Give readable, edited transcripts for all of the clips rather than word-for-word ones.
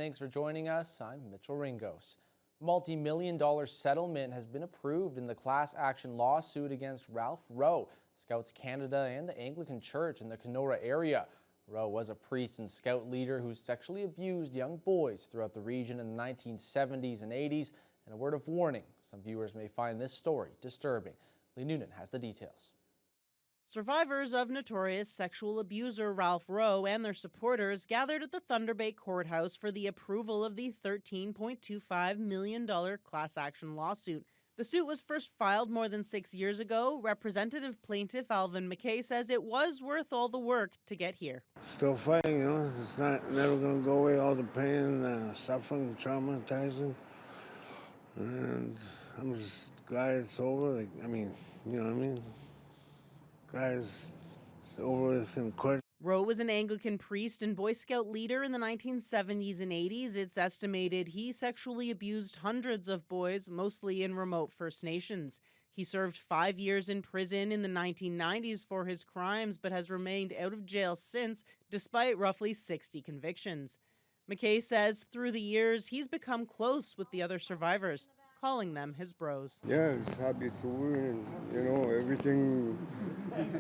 Thanks for joining us. I'm Mitchell Ringos. A multi-million-dollar settlement has been approved in the class action lawsuit against Ralph Rowe, Scouts Canada and the Anglican Church in the Kenora area. Rowe was a priest and scout leader who sexually abused young boys throughout the region in the 1970s and 80s. And a word of warning, some viewers may find this story disturbing. Lee Noonan has the details. Survivors of notorious sexual abuser Ralph Rowe and their supporters gathered at the Thunder Bay Courthouse for the approval of the $13.25 million class action lawsuit. The suit was first filed more than 6 years ago. Representative plaintiff Alvin McKay says it was worth all the work to get here. Still fighting, it's never going to go away, all the pain, suffering, traumatizing. And I'm just glad it's over. You know what I mean? Glad it's over with in court. Rowe was an Anglican priest and Boy Scout leader in the 1970s and 80s. It's estimated he sexually abused hundreds of boys, mostly in remote First Nations. He served 5 years in prison in the 1990s for his crimes, but has remained out of jail since, despite roughly 60 convictions. McKay says through the years, he's become close with the other survivors, calling them his bros. Yeah, it's happy it's over, and everything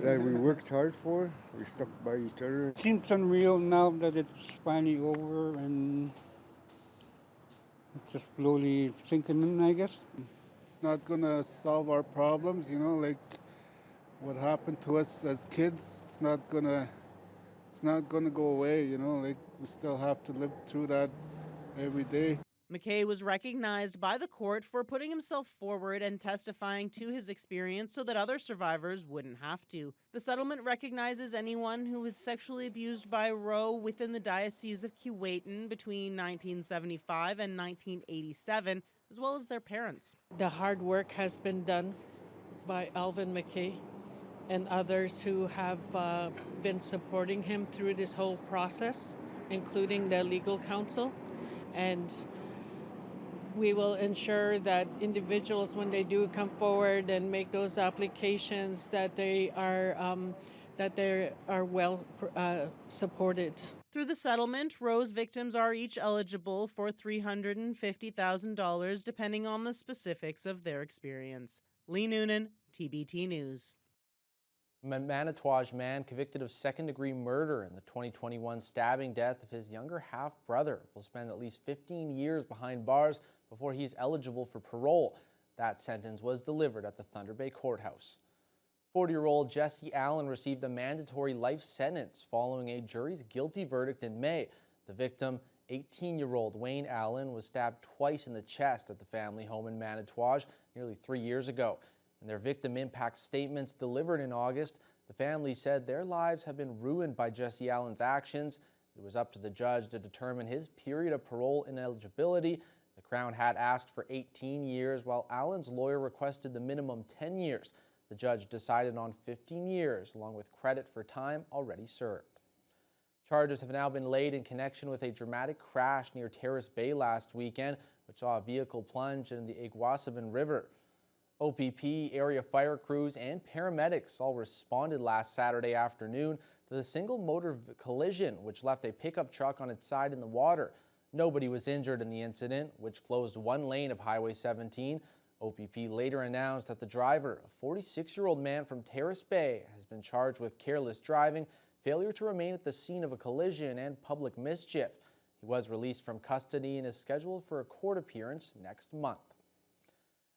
that we worked hard for, we stuck by each other. It seems unreal now that it's finally over and it's just slowly sinking in, I guess. It's not gonna solve our problems, like what happened to us as kids. It's not gonna go away, we still have to live through that every day. McKay was recognized by the court for putting himself forward and testifying to his experience so that other survivors wouldn't have to. The settlement recognizes anyone who was sexually abused by Rowe within the Diocese of Keewatin between 1975 and 1987, as well as their parents. The hard work has been done by Alvin McKay and others who have been supporting him through this whole process, including the legal counsel. And we will ensure that individuals, when they do come forward and make those applications, that they are well supported. Through the settlement, Rowe's victims are each eligible for $350,000, depending on the specifics of their experience. Lee Noonan, TBT News. A Manitouwadge man convicted of second-degree murder in the 2021 stabbing death of his younger half-brother will spend at least 15 years behind bars before he is eligible for parole. That sentence was delivered at the Thunder Bay Courthouse. 40-year-old Jesse Allen received a mandatory life sentence following a jury's guilty verdict in May. The victim, 18-year-old Wayne Allen, was stabbed twice in the chest at the family home in Manitouwadge nearly 3 years ago. In their victim impact statements delivered in August, the family said their lives have been ruined by Jesse Allen's actions. It was up to the judge to determine his period of parole ineligibility. The Crown had asked for 18 years, while Allen's lawyer requested the minimum 10 years. The judge decided on 15 years, along with credit for time already served. Charges have now been laid in connection with a dramatic crash near Terrace Bay last weekend, which saw a vehicle plunge in the Iguassabin River. OPP, area fire crews, and paramedics all responded last Saturday afternoon to the single motor collision, which left a pickup truck on its side in the water. Nobody was injured in the incident, which closed one lane of Highway 17. OPP later announced that the driver, a 46-year-old man from Terrace Bay, has been charged with careless driving, failure to remain at the scene of a collision, and public mischief. He was released from custody and is scheduled for a court appearance next month.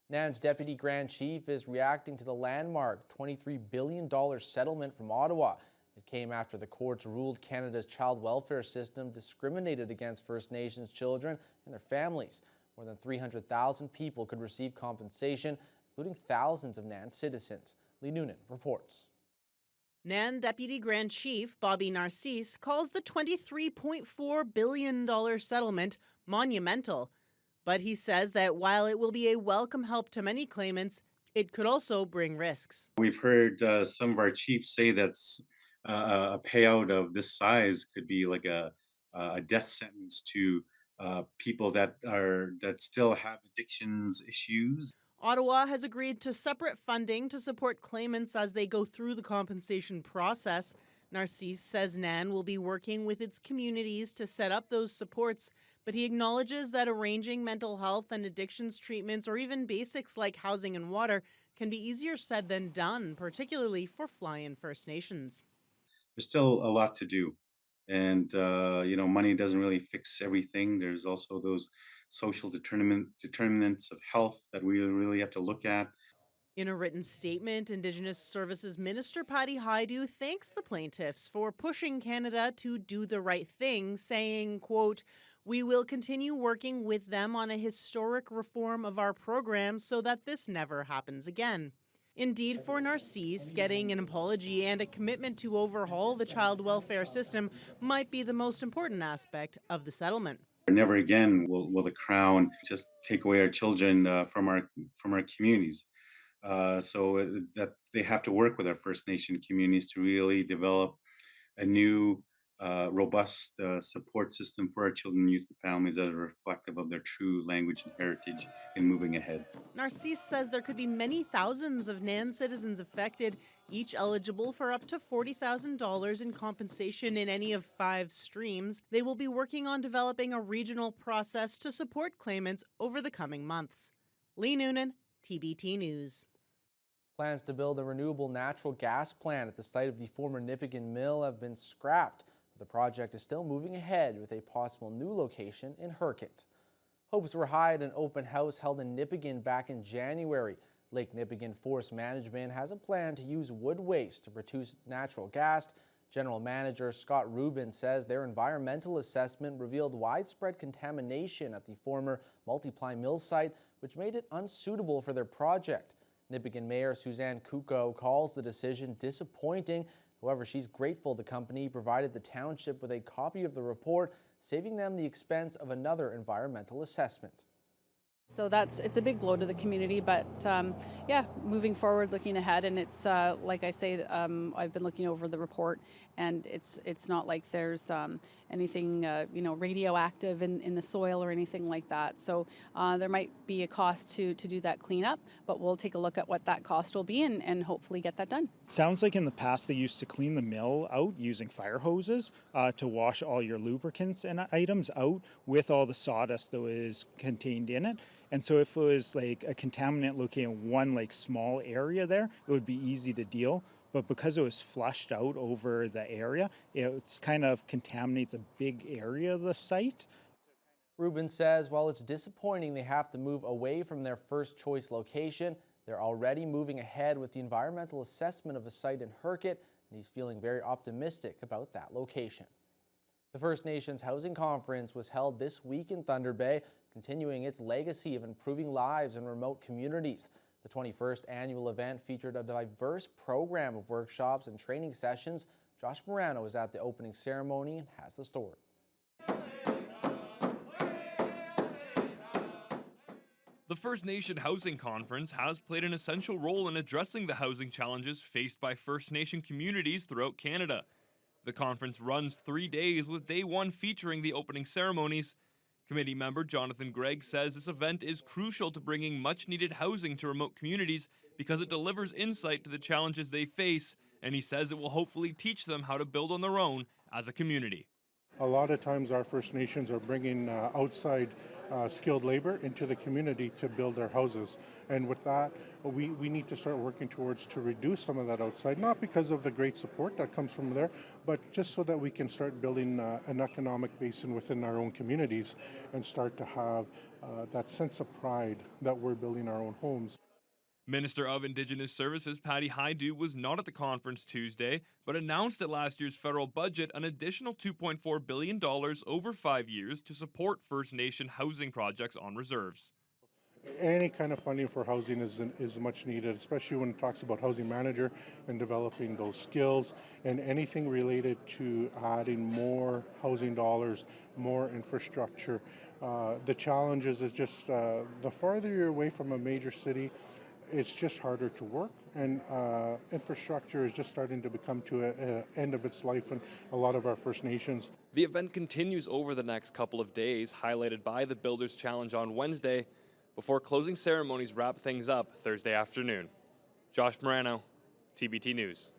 NAN's Deputy Grand Chief is reacting to the landmark $23 billion settlement from Ottawa. It came after the courts ruled Canada's child welfare system discriminated against First Nations children and their families. More than 300,000 people could receive compensation, including thousands of NAN citizens. Lee Noonan reports. NAN Deputy Grand Chief Bobby Narcisse calls the $23.4 billion settlement monumental. But he says that while it will be a welcome help to many claimants, it could also bring risks. We've heard some of our chiefs say that a payout of this size could be like a death sentence to people that still have addictions issues. Ottawa has agreed to separate funding to support claimants as they go through the compensation process. Narcisse says NAN will be working with its communities to set up those supports, But he acknowledges that arranging mental health and addictions treatments, or even basics like housing and water, can be easier said than done, particularly for fly-in First Nations. There's still a lot to do, and money doesn't really fix everything. There's also those social determinants of health that we really have to look at. In a written statement, Indigenous Services Minister Patty Hajdu thanks the plaintiffs for pushing Canada to do the right thing, saying, quote, "We will continue working with them on a historic reform of our program so that this never happens again." Indeed, for Narcisse, getting an apology and a commitment to overhaul the child welfare system might be the most important aspect of the settlement. Never again will the Crown just take away our children from our communities. So that they have to work with our First Nation communities to really develop a new, robust support system for our children, youth, and families that are reflective of their true language and heritage in moving ahead. Narcisse says there could be many thousands of NAN citizens affected, each eligible for up to $40,000 in compensation in any of 5 streams. They will be working on developing a regional process to support claimants over the coming months. Lee Noonan, TBT News. Plans to build a renewable natural gas plant at the site of the former Nipigon mill have been scrapped. The project is still moving ahead with a possible new location in Herkit. Hopes were high at an open house held in Nipigon back in January. Lake Nipigon Forest Management has a plan to use wood waste to produce natural gas. General Manager Scott Rubin says their environmental assessment revealed widespread contamination at the former Multiply Mill site, which made it unsuitable for their project. Nipigon Mayor Suzanne Kuko calls the decision disappointing. However, she's grateful the company provided the township with a copy of the report, saving them the expense of another environmental assessment. So it's a big blow to the community, but yeah, moving forward, looking ahead, and it's like I say, I've been looking over the report, and it's not like there's anything radioactive in the soil or anything like that. So there might be a cost to do that cleanup, but we'll take a look at what that cost will be and hopefully get that done. Sounds like in the past they used to clean the mill out using fire hoses to wash all your lubricants and items out with all the sawdust that was contained in it. And so if it was like a contaminant located in one like small area there, it would be easy to deal. But because it was flushed out over the area, it's kind of contaminates a big area of the site. Rubin says while it's disappointing they have to move away from their first choice location, they're already moving ahead with the environmental assessment of a site in Herkit, and he's feeling very optimistic about that location. The First Nations Housing Conference was held this week in Thunder Bay, continuing its legacy of improving lives in remote communities. The 21st annual event featured a diverse program of workshops and training sessions. Josh Morano was at the opening ceremony and has the story. The First Nation Housing Conference has played an essential role in addressing the housing challenges faced by First Nation communities throughout Canada. The conference runs 3 days, with day 1 featuring the opening ceremonies. Committee member Jonathan Gregg says this event is crucial to bringing much-needed housing to remote communities because it delivers insight to the challenges they face, and he says it will hopefully teach them how to build on their own as a community. A lot of times our First Nations are bringing outside skilled labor into the community to build their houses. And with that, we need to start working towards to reduce some of that outside, not because of the great support that comes from there, but just so that we can start building an economic basin within our own communities and start to have that sense of pride that we're building our own homes. Minister of Indigenous Services Patty Hajdu was not at the conference Tuesday, but announced at last year's federal budget an additional $2.4 billion over 5 years to support First Nation housing projects on reserves. Any kind of funding for housing is much needed, especially when it talks about housing manager and developing those skills, and anything related to adding more housing dollars, more infrastructure. The challenge is just the farther you're away from a major city, it's just harder to work, and infrastructure is just starting to become to an end of its life in a lot of our First Nations. The event continues over the next couple of days, highlighted by the Builders Challenge on Wednesday, before closing ceremonies wrap things up Thursday afternoon. Josh Morano, TBT News.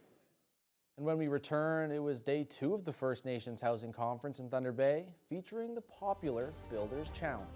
And when we return, it was day 2 of the First Nations Housing Conference in Thunder Bay, featuring the popular Builders Challenge.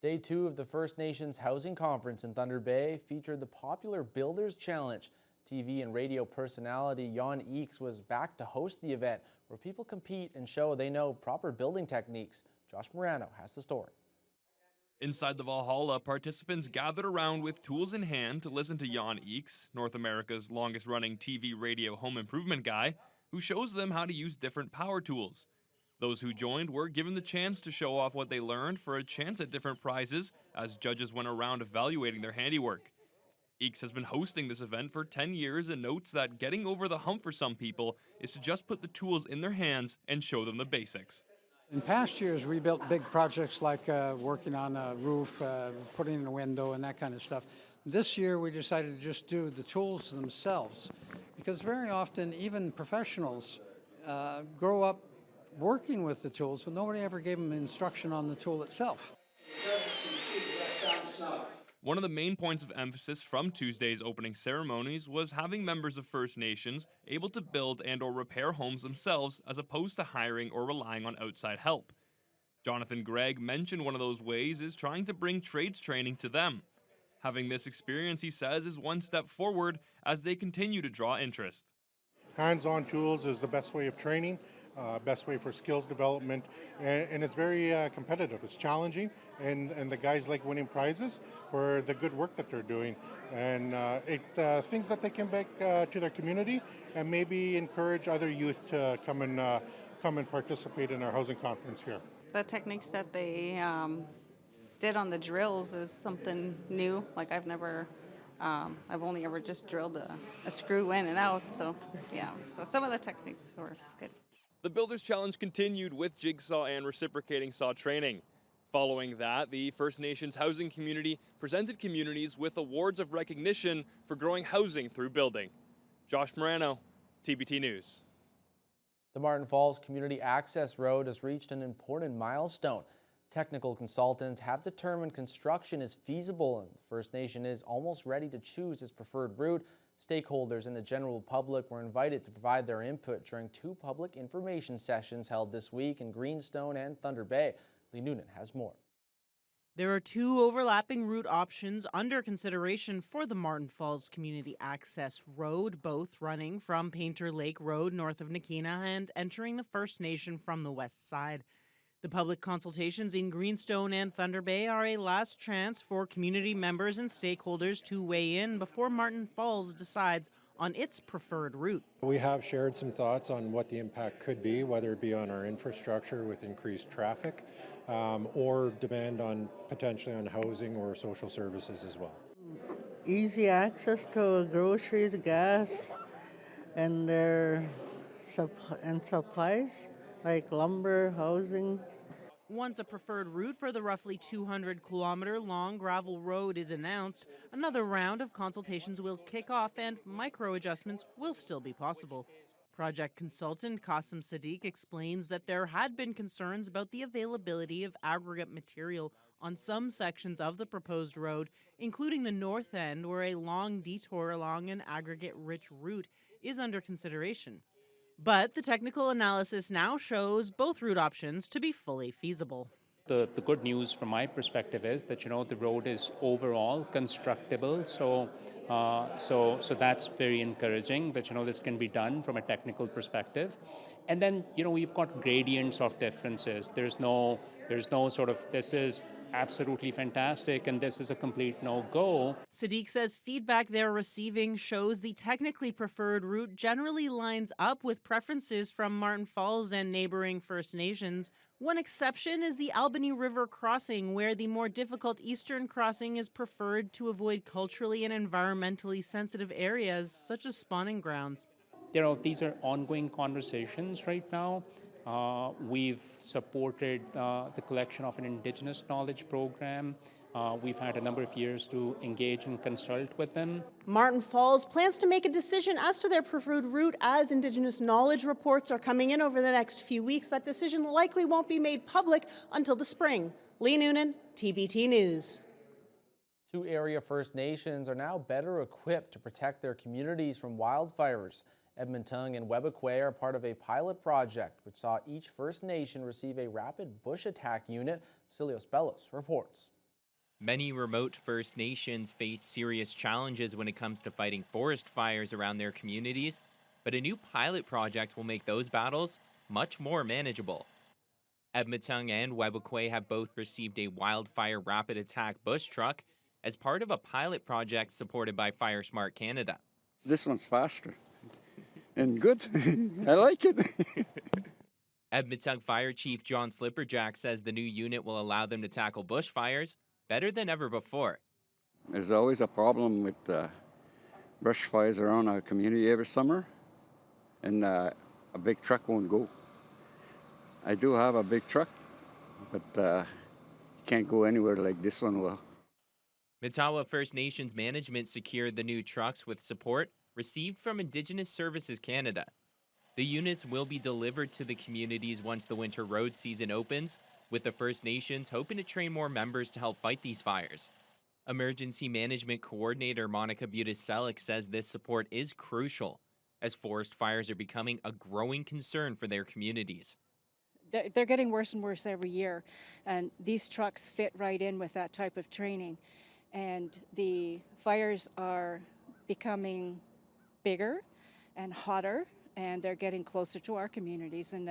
Day 2 of the First Nations Housing Conference in Thunder Bay featured the popular Builders Challenge. TV and radio personality Jan Eeks was back to host the event, where people compete and show they know proper building techniques. Josh Morano has the story. Inside the Valhalla, participants gathered around with tools in hand to listen to Jan Eeks, North America's longest-running TV radio home improvement guy, who shows them how to use different power tools. Those who joined were given the chance to show off what they learned for a chance at different prizes as judges went around evaluating their handiwork. Eeks has been hosting this event for 10 years and notes that getting over the hump for some people is to just put the tools in their hands and show them the basics. In past years, we built big projects like working on a roof, putting in a window, and that kind of stuff. This year, we decided to just do the tools themselves, because very often, even professionals grow up working with the tools, but nobody ever gave them instruction on the tool itself. One of the main points of emphasis from Tuesday's opening ceremonies was having members of First Nations able to build and or repair homes themselves as opposed to hiring or relying on outside help. Jonathan Gregg mentioned one of those ways is trying to bring trades training to them. Having this experience, he says, is one step forward as they continue to draw interest. Hands-on tools is the best way of training, best way for skills development, and it's very competitive. It's challenging, and the guys like winning prizes for the good work that they're doing, and things that they can back to their community, and maybe encourage other youth to come and participate in our housing conference here. The techniques that they did on the drills is something new. Like I've only ever just drilled a screw in and out, so yeah. So some of the techniques were good. The Builders Challenge continued with jigsaw and reciprocating saw training. Following that, the First Nations housing community presented communities with awards of recognition for growing housing through building. Josh Morano, TBT News. The Martin Falls Community Access Road has reached an important milestone. Technical consultants have determined construction is feasible, and the First Nation is almost ready to choose its preferred route. Stakeholders and the general public were invited to provide their input during 2 public information sessions held this week in Greenstone and Thunder Bay. Lee Noonan has more. There are two overlapping route options under consideration for the Martin Falls Community Access Road, both running from Painter Lake Road north of Nakina and entering the First Nation from the west side. The public consultations in Greenstone and Thunder Bay are a last chance for community members and stakeholders to weigh in before Martin Falls decides on its preferred route. We have shared some thoughts on what the impact could be, whether it be on our infrastructure with increased traffic, or demand on potentially on housing or social services as well. Easy access to groceries, gas, and their supplies like lumber, housing. Once a preferred route for the roughly 200-kilometer-long gravel road is announced, another round of consultations will kick off and micro-adjustments will still be possible. Project consultant Qasim Sadiq explains that there had been concerns about the availability of aggregate material on some sections of the proposed road, including the north end, where a long detour along an aggregate-rich route is under consideration. But the technical analysis now shows both route options to be fully feasible. The good news from my perspective is that, the road is overall constructible, so that's very encouraging that, this can be done from a technical perspective. And then, we've got gradients of differences. There's no sort of, this is absolutely fantastic and this is a complete no-go. Sadiq says feedback they're receiving shows the technically preferred route generally lines up with preferences from Martin Falls and neighboring First Nations. One exception is the Albany River crossing, where the more difficult eastern crossing is preferred to avoid culturally and environmentally sensitive areas such as spawning grounds. These are ongoing conversations right now. We've supported the collection of an Indigenous knowledge program. We've had a number of years to engage and consult with them. Martin Falls plans to make a decision as to their preferred route as Indigenous knowledge reports are coming in over the next few weeks. That decision likely won't be made public until the spring. Lee Noonan, TBT News. Two area First Nations are now better equipped to protect their communities from wildfires. Edmonton and Webequie are part of a pilot project which saw each First Nation receive a rapid bush attack unit. Vasilios Bellos reports. Many remote First Nations face serious challenges when it comes to fighting forest fires around their communities, but a new pilot project will make those battles much more manageable. Edmonton and Webequie have both received a wildfire rapid attack bush truck as part of a pilot project supported by Fire Smart Canada. This one's faster and good. I like it. Edmonton Fire Chief John Slipperjack says the new unit will allow them to tackle bushfires better than ever before. There's always a problem with brush fires around our community every summer, and a big truck won't go. I do have a big truck, but can't go anywhere like this one will. Matawa First Nations management secured the new trucks with support received from Indigenous Services Canada. The units will be delivered to the communities once the winter road season opens, with the First Nations hoping to train more members to help fight these fires. Emergency Management Coordinator Monica Budiselik says this support is crucial, as forest fires are becoming a growing concern for their communities. They're getting worse and worse every year, and these trucks fit right in with that type of training. And the fires are becoming bigger and hotter, and they're getting closer to our communities in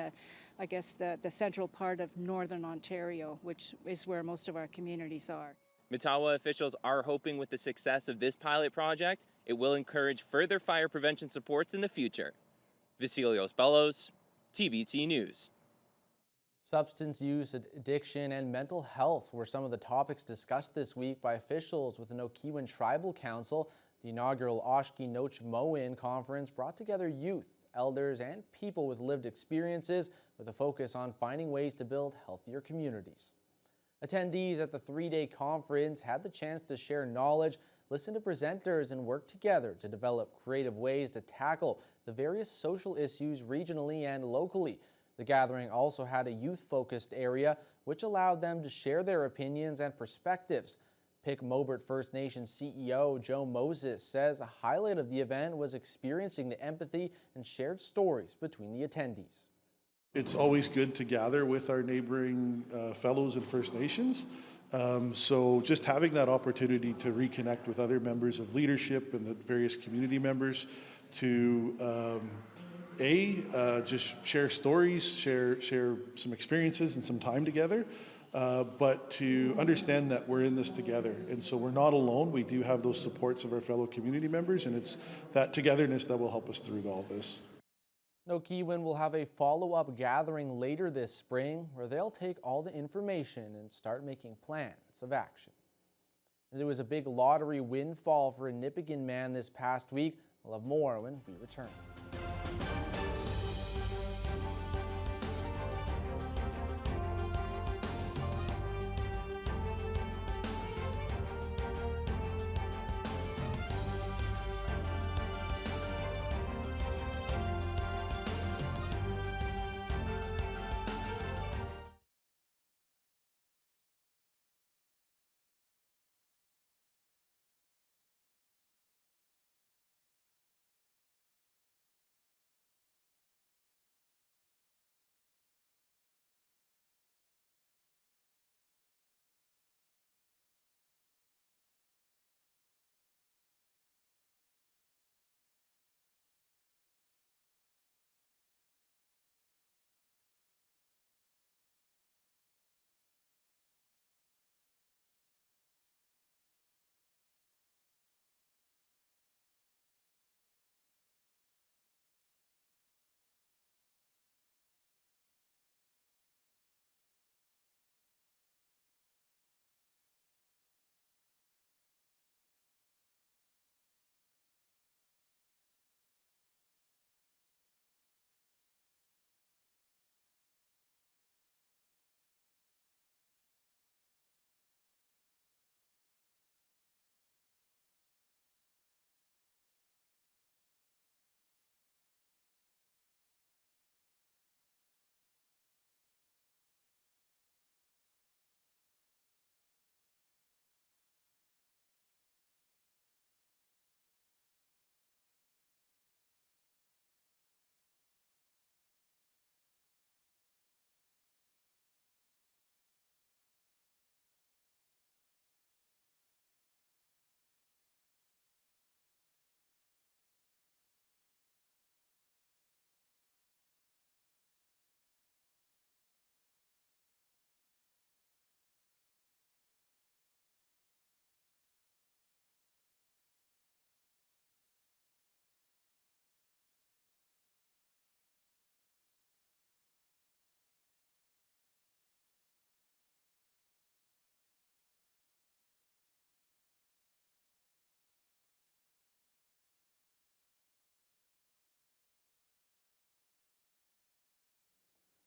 I guess the central part of northern Ontario, which is where most of our communities are. Matawa officials are hoping with the success of this pilot project, it will encourage further fire prevention supports in the future. Vasilios Bellos, TBT News. Substance use, addiction, and mental health were some of the topics discussed this week by officials with the Nokiwan Tribal Council. The inaugural Oshki Noch Moin conference brought together youth, elders, and people with lived experiences with a focus on finding ways to build healthier communities. Attendees at the three-day conference had the chance to share knowledge, listen to presenters, and work together to develop creative ways to tackle the various social issues regionally and locally. The gathering also had a youth-focused area, which allowed them to share their opinions and perspectives. Pick Mobert First Nation CEO Joe Moses says a highlight of the event was experiencing the empathy and shared stories between the attendees. It's always good to gather with our neighboring fellows and First Nations. So just having that opportunity to reconnect with other members of leadership and the various community members to just share stories, share some experiences and some time together, but to understand that we're in this together. And so we're not alone. We do have those supports of our fellow community members, and it's that togetherness that will help us through all this. Nokiwin will have a follow-up gathering later this spring where they'll take all the information and start making plans of action. And it was a big lottery windfall for a Nipigon man this past week. We'll have more when we return.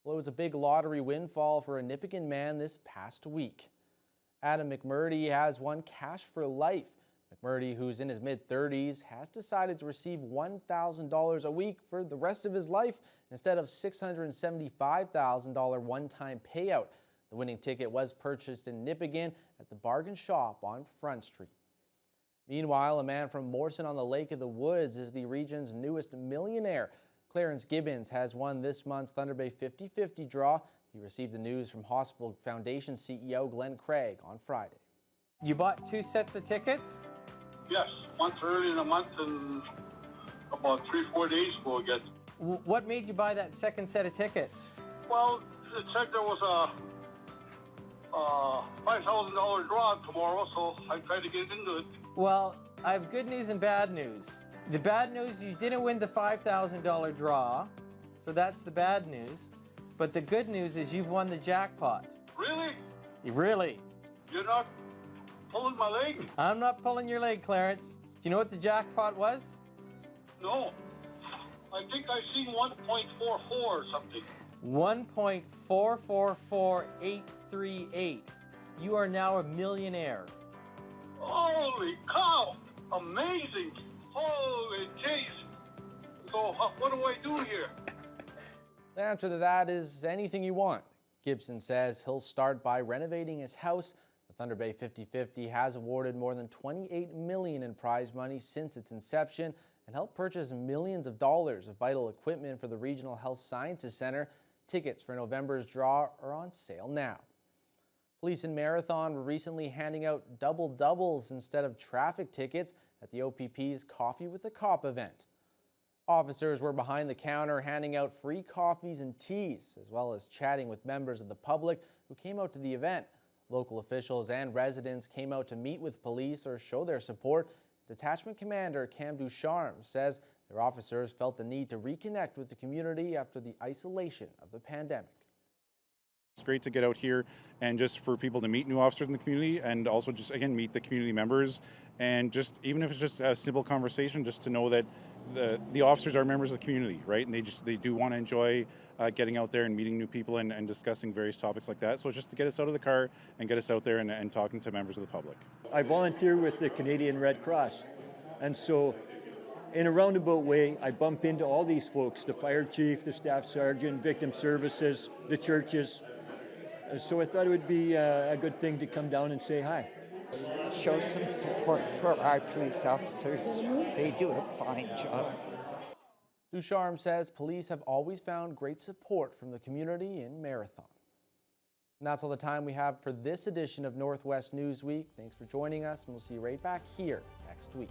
Well, it was a big lottery windfall for a Nipigon man this past week. Adam McMurdy has won cash for life. McMurdy, who's in his mid-30s, has decided to receive $1,000 a week for the rest of his life instead of $675,000 one-time payout. The winning ticket was purchased in Nipigon at the Bargain Shop on Front Street. Meanwhile, a man from Morrison on the Lake of the Woods is the region's newest millionaire. Clarence Gibbons has won this month's Thunder Bay 50-50 draw. He received the news from Hospital Foundation CEO Glenn Craig on Friday. You bought 2 sets of tickets? Yes, once early in the month and about 3-4 days ago again. What made you buy that second set of tickets? Well, it said there was a $5,000 draw tomorrow, so I tried to get into it. Well, I have good news and bad news. The bad news, you didn't win the $5,000 draw, so that's the bad news. But the good news is you've won the jackpot. Really? Really? You're not pulling my leg? I'm not pulling your leg, Clarence. Do you know what the jackpot was? No. I think I seen 1.44 or something. 1.444838. You are now a millionaire. Holy cow! Amazing! Holy jeez! So what do I do here? The answer to that is anything you want. Gibson says he'll start by renovating his house. The Thunder Bay 50-50 has awarded more than $28 million in prize money since its inception and helped purchase millions of dollars of vital equipment for the Regional Health Sciences Center. Tickets for November's draw are on sale now. Police in Marathon were recently handing out double doubles instead of traffic tickets at the OPP's Coffee with a Cop event. Officers were behind the counter handing out free coffees and teas, as well as chatting with members of the public who came out to the event. Local officials and residents came out to meet with police or show their support. Detachment Commander Cam Ducharme says their officers felt the need to reconnect with the community after the isolation of the pandemic. It's great to get out here and just for people to meet new officers in the community and also just, again, meet the community members, and just, even if it's just a simple conversation, just to know that the officers are members of the community, right? And they do want to enjoy getting out there and meeting new people and discussing various topics like that. So it's just to get us out of the car and get us out there and talking to members of the public. I volunteer with the Canadian Red Cross, and so in a roundabout way, I bump into all these folks, the fire chief, the staff sergeant, victim services, the churches. So I thought it would be a good thing to come down and say hi. Show some support for our police officers. They do a fine job. Ducharme says police have always found great support from the community in Marathon. And that's all the time we have for this edition of Northwest Newsweek. Thanks for joining us, and we'll see you right back here next week.